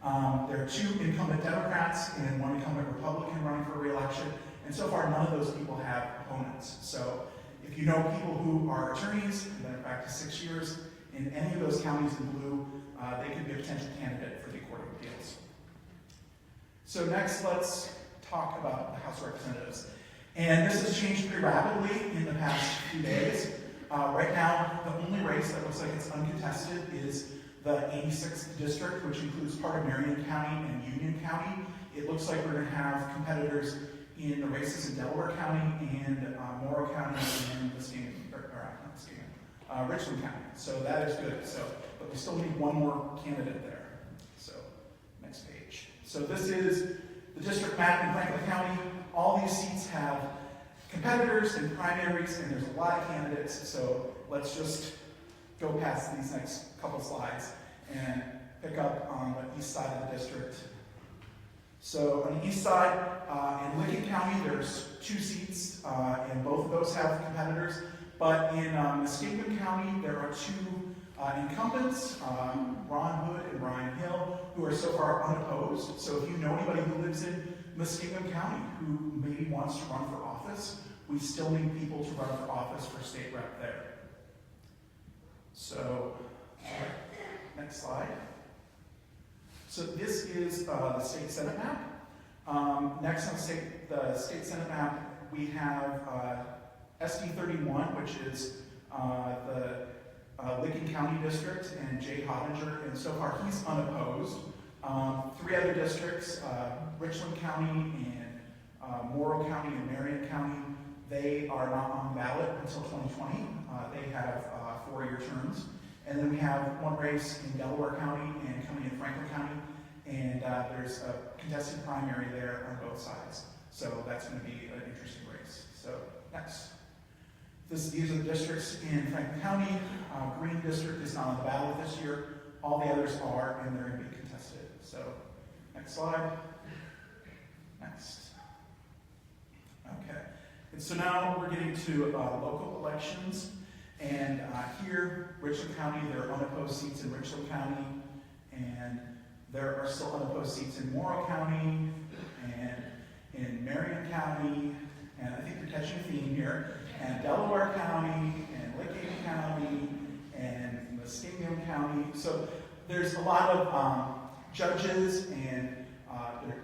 There are 2 incumbent Democrats and 1 incumbent Republican running for re-election. And so far, none of those people have opponents. So if you know people who are attorneys and been in practice 6 years in any of those counties in blue, they could be a potential candidate for the Court of Appeals. So next, let's talk about the House of Representatives. And this has changed pretty rapidly in the past few days. Right now, the only race that looks like it's uncontested is the 86th district, which includes part of Marion County and Union County. It looks like we're going to have competitors in the races in Delaware County and Morrow County and Richland County. So that is good. But we still need one more candidate there. So next page. So this is the district map in Franklin County. All these seats have competitors and primaries, and there's a lot of candidates. So let's just go past these next couple slides and pick up on the east side of the district. So on the east side, in Licking County, there's 2 seats, and both of those have competitors. But in Muskingum County, there are 2 incumbents, Ron Hood and Ryan Hill, who are so far unopposed. So if you know anybody who lives in Muskingum County who maybe wants to run for office, we still need people to run for office for state rep there. So, next slide. So this is the state senate map. Next on the state senate map, we have SD 31, which is the Licking County district, and Jay Hottinger, and so far he's unopposed. 3 other districts, Richland County and Morrow County and Marion County, they are not on ballot until 2020. They have 4-year terms. And then we have one race in Delaware County and coming in Franklin County, and there's a contested primary there on both sides. So that's going to be an interesting race. So next. These are the districts in Franklin County. Green district is not on the ballot this year. All the others are, and they're going to be contested. So next slide. Next. Okay. And so now we're getting to local elections. And here, Richland County, there are unopposed seats in Richland County, and there are still unopposed seats in Morrow County, and in Marion County, and I think you're catching a theme here, and Delaware County, and Licking County, and Muskingum County. So there's a lot of judges, and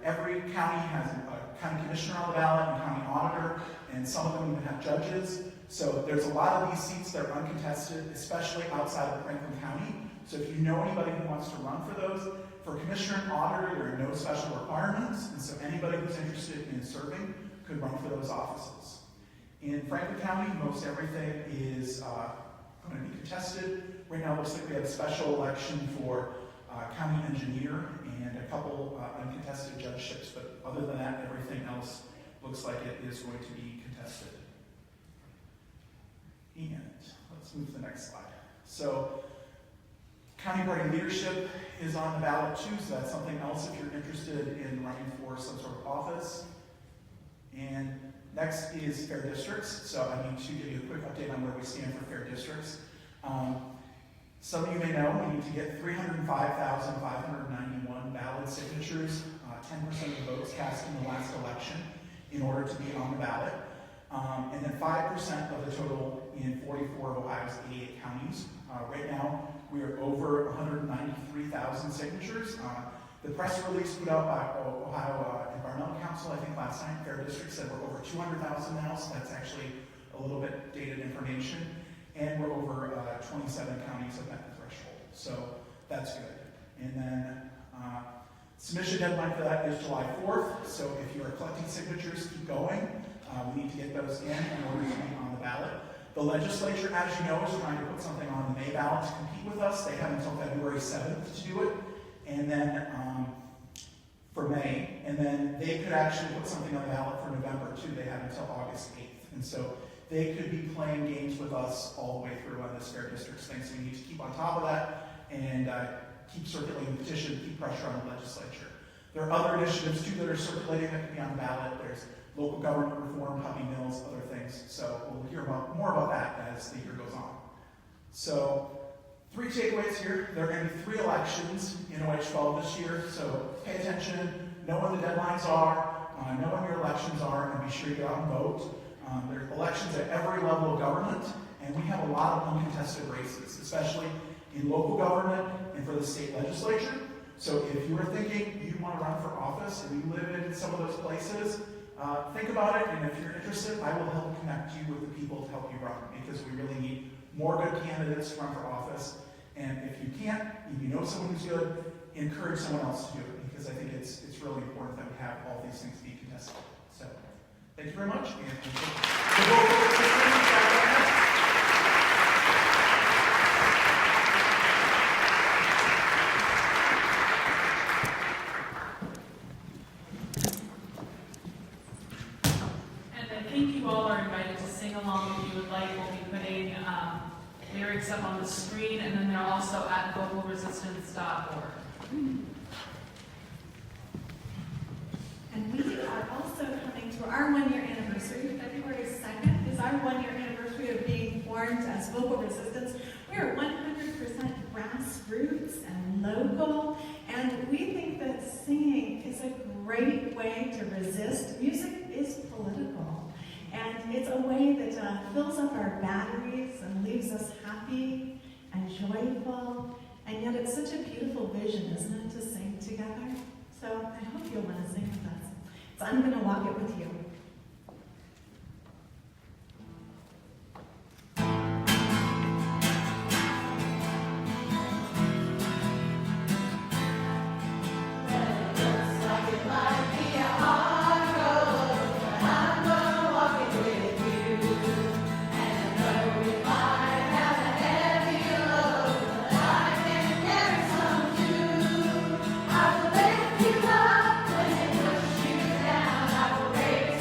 every county has a county commissioner on the ballot and county auditor, and some of them even have judges. So there's a lot of these seats that are uncontested, especially outside of Franklin County. So if you know anybody who wants to run for those, for commissioner and auditor, there are no special requirements, and so anybody who's interested in serving could run for those offices. In Franklin County, most everything is going to be contested. Right now, it looks like we have a special election for county engineer and a couple uncontested judgeships, but other than that, everything else looks like it is going to be contested. And let's move to the next slide. So, county party leadership is on the ballot too, so that's something else if you're interested in running for some sort of office. And next is fair districts. So I need to give you a quick update on where we stand for fair districts. Some of you may know we need to get 305,591 valid signatures, 10% of the votes cast in the last election in order to be on the ballot. And then 5% of the total in 44 of Ohio's 88 counties. Right now, we are over 193,000 signatures. The press release put out by Ohio Environmental Council, I think last night, Fair District said we're over 200,000 now, so that's actually a little bit dated information. And we're over 27 counties have met the threshold, so that's good. And then submission deadline for that is July 4th, so if you are collecting signatures, keep going. We need to get those in order to be on the ballot. The legislature, as you know, is trying to put something on the May ballot to compete with us. They have until February 7th to do it, and then for May, and then they could actually put something on the ballot for November too. They have until August 8th, and so they could be playing games with us all the way through on this fair districts thing. So we need to keep on top of that and keep circulating the petition, keep pressure on the legislature. There are other initiatives too that are circulating that could be on the ballot. There's local government reform, puppy mills, other things. So we'll hear more about that as the year goes on. So 3 takeaways here. There are going to be 3 elections in OH12 this year. So pay attention, know when the deadlines are, know when your elections are, and be sure you get out and vote. There are elections at every level of government, and we have a lot of uncontested races, especially in local government and for the state legislature. So if you are thinking you want to run for office and you live in some of those places, think about it, and if you're interested, I will help connect you with the people to help you run, because we really need more good candidates to run for office. And if you can't, if you know someone who's good, encourage someone else to do it, because I think it's really important that we have all these things be contested. So, thank you very much. And I think you all are invited to sing along if you would like. We'll be putting lyrics up on the screen, and then they're also at vocalresistance.org. And we are also coming to our 1-year anniversary. February 2nd is our 1-year anniversary of being formed as Vocal Resistance. We are 100% grassroots and local, and we think that singing is a great way to resist. Music is political, and it's a way that fills up our batteries and leaves us happy and joyful, and yet it's such a beautiful vision, isn't it, to sing together? So I hope you'll want to sing with us. So I'm going to walk it with you. I will raise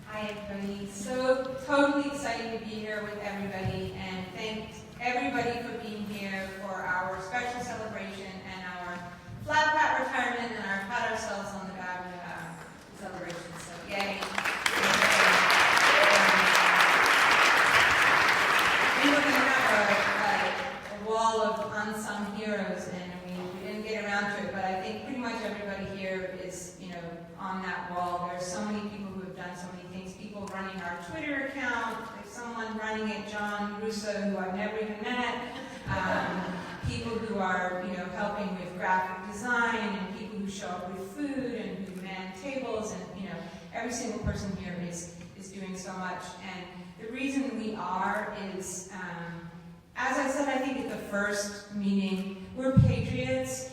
Hi everybody. So totally excited to be here with everybody, and thank everybody for being here for our special celebration and our flat pat retirement and our pat ourselves on the back celebration. So yay. We were going to have a wall of unsung heroes, and we didn't get around to it, but I think pretty much everybody here is, on that wall. There's so many people who have done so many things. People running our Twitter account. There's someone running it, John Russo, who I've never even met. People who are, helping with graphic design, and people who show up with food and who man tables, and every single person here is doing so much. And the reason we are is, as I said, I think at the first meeting, we're patriots,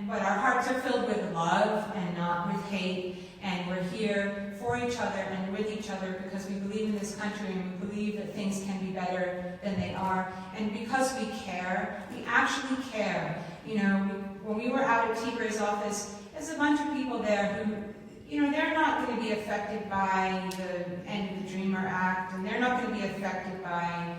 but our hearts are filled with love and not with hate, and we're here for each other and with each other because we believe in this country and we believe that things can be better than they are. And because we care, we actually care. When we were out at T. Gray's office, there's a bunch of people there who, they're not going to be affected by the End of the Dreamer Act, and they're not going to be affected by,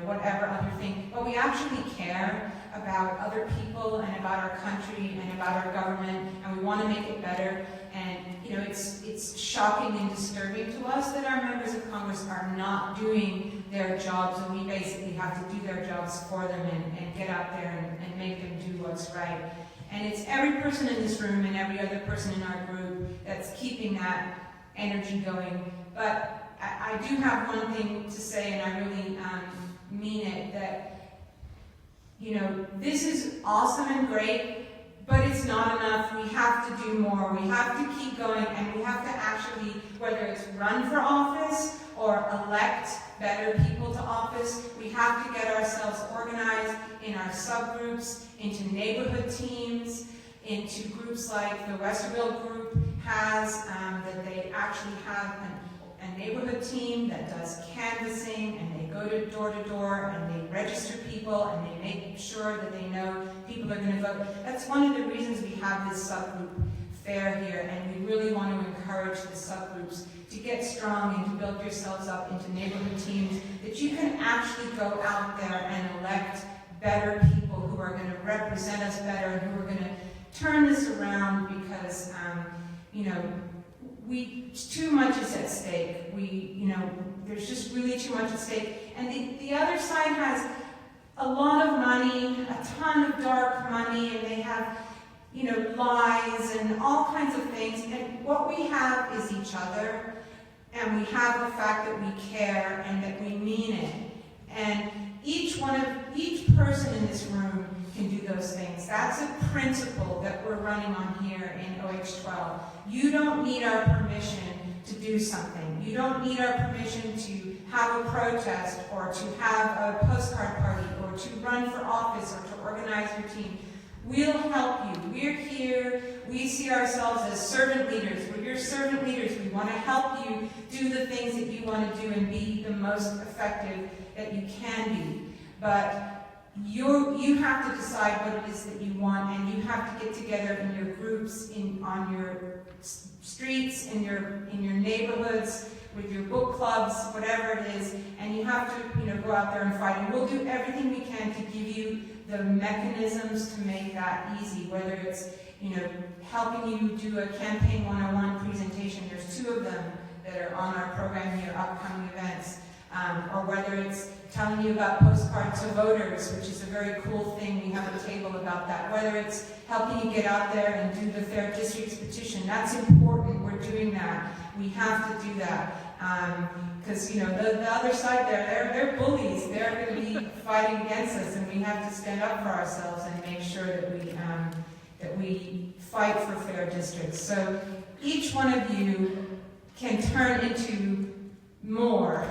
whatever other thing. But we actually care about other people and about our country and about our government, and we want to make it better. And it's shocking and disturbing to us that our members of Congress are not doing their jobs, and we basically have to do their jobs for them and get out there and make them do what's right. And it's every person in this room and every other person in our group that's keeping that energy going. But I do have one thing to say, and I really mean it, that this is awesome and great, but it's not enough. We have to do more. We have to keep going, and we have to actually, whether it's run for office or elect better people to office, we have to get ourselves organized in our subgroups, into neighborhood teams, into groups like the Westerville group has, that they actually have a neighborhood team that does canvassing, and they go to door, and they register people, and they make sure that they know people are going to vote. That's one of the reasons we have this subgroup fair here, and we really want to encourage the subgroups to get strong and to build yourselves up into neighborhood teams, that you can actually go out there and elect better people who are going to represent us better and who are going to turn this around, because too much is at stake. There's just really too much at stake. And the other side has a lot of money, a ton of dark money, and they have, lies and all kinds of things. And what we have is each other, and we have the fact that we care and that we mean it. And each person in this room can do those things. That's a principle that we're running on here in OH12. You don't need our permission to do something. You don't need our permission to have a protest or to have a postcard party or to run for office or to organize your team. We'll help you. We're here. We see ourselves as servant leaders. We're your servant leaders. We want to help you do the things that you want to do and be the most effective that you can be. But you have to decide what it is that you want, and you have to get together in your groups, on your streets, in your neighborhoods, with your book clubs, whatever it is, and you have to go out there and fight. And we'll do everything we can to give you the mechanisms to make that easy, whether it's helping you do a campaign 101 presentation. There's 2 of them that are on our program here, upcoming events. Or whether it's telling you about postcards to voters, which is a very cool thing. We have a table about that. Whether it's helping you get out there and do the Fair Districts petition. That's important. We're doing that. We have to do that. Because, you know, the other side there, they're bullies. They're going to be fighting against us, and we have to stand up for ourselves and make sure that we fight for fair districts. So each one of you can turn into more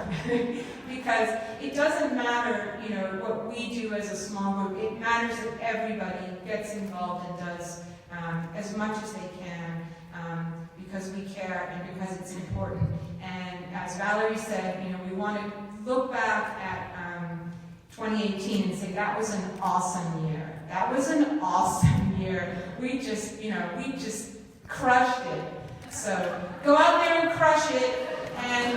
because it doesn't matter, you know, what we do as a small group. It matters that everybody gets involved and does as much as they can because we care and because it's important. And as Valerie said, you know, we want to look back at 2018 and say that was an awesome year. That was an awesome year. We just crushed it. So go out there and crush it. And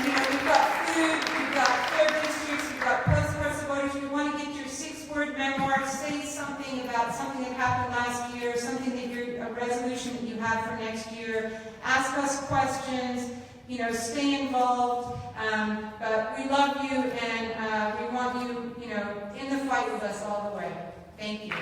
you know, we've got food, we've got fair districts, we've got postcards of voters. We want to get your 6-word memoir, say something about something that happened last year, something that a resolution that you have for next year. Ask us questions, you know, stay involved. But we love you and we want you, you know, in the fight with us all the way. Thank you.